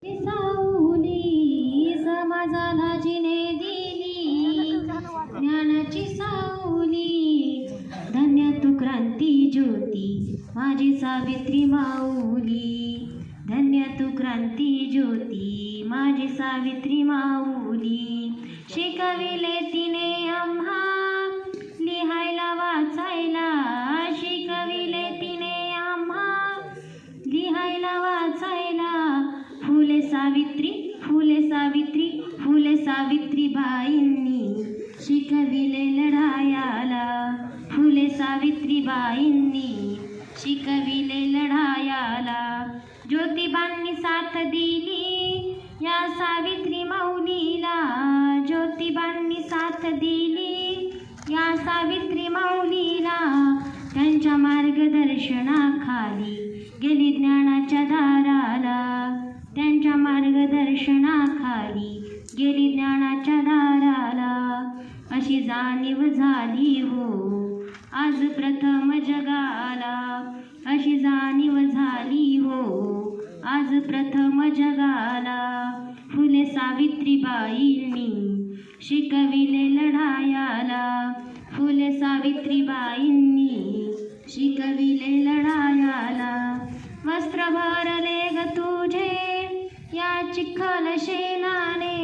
सावली समाजाला जिने दिली ज्ञानाची सावली, धन्य तू क्रांती ज्योती माझी सावित्री माऊली, धन्य तू क्रांती ज्योती माझी सावित्री माऊली. शिकविले तिने आम्हा लिहायला वाचायला, शिकविले तिने आम्हा लिहायला वाचायला. फुले सावित्री फुले सावित्री फुले सावित्रीबाईंनी शिकविले लढायाला, फुले सावित्रीबाईंनी शिकविले लढायाला. ज्योतिबांनी साथ दिली या सावित्री माऊलीला, ज्योतिबांनी साथ दिली या सावित्री माऊलीला. त्यांच्या मार्गदर्शनाखाली गेली ज्ञानाच्या दाराला, त्यांच्या मार्गदर्शनाखाली गेली ज्ञानाच्या दाराला. अशी जाणीव झाली हो आज प्रथम जगाला, अशी जाणीव झाली हो आज प्रथम जगाला. फुले सावित्रीबाईंनी शिकविले लढायाला, फुले सावित्रीबाईंनी शिकविले लढायाला. वस्त्र भरले ग तुझे या चिखल शेणाने,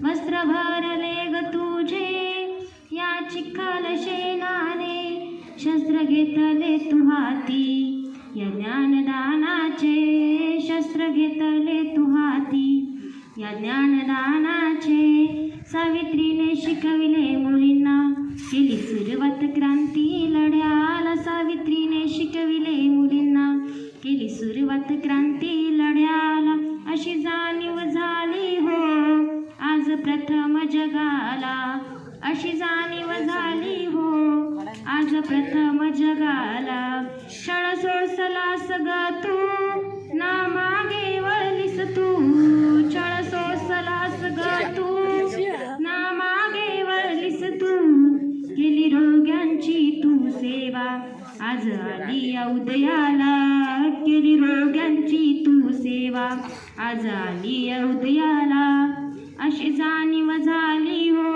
वस्त्र भरले ग तुझे या चिखल शेणाने. शस्त्र घेतले तू हाती या ज्ञानदानाचे, शस्त्र घेतले तू हाती या ज्ञानदानाचे. सावित्रीने शिकविले मुलींना केली सुरुवात क्रांती लढ्याला, सावित्रीने शिकविले मुलींना केली सुरुवात क्रांती लढ्याला. अशी जाणीव झाली हो आज प्रथम जगाला, अशी जाणीव झाली हो आज प्रथम जगाला. क्षण सोसलास ग तू ना मागे वळलीस तू, क्षण सोसलास ग तू ना मागे वळलीस तू. केली रोग्यांची तू सेवा आज आली उदयाला, केली रोग्यांची तू सेवा आज आली उदयाला. अशी जाणीव झाली हो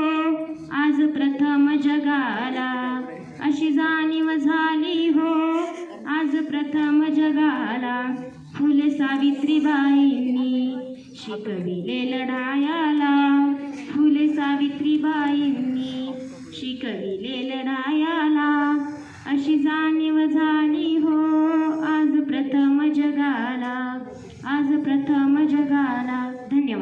आज प्रथम जगाला, अशी जाणीव झाली हो आज प्रथम जगाला. फुले सावित्रीबाईंनी शिकविले लढायाला, फुले सावित्रीबाईंनी शिकविले लढायाला. अशी जाणीव झाली हो आज प्रथम जगाला, आज प्रथम जगाला. धन्यवाद.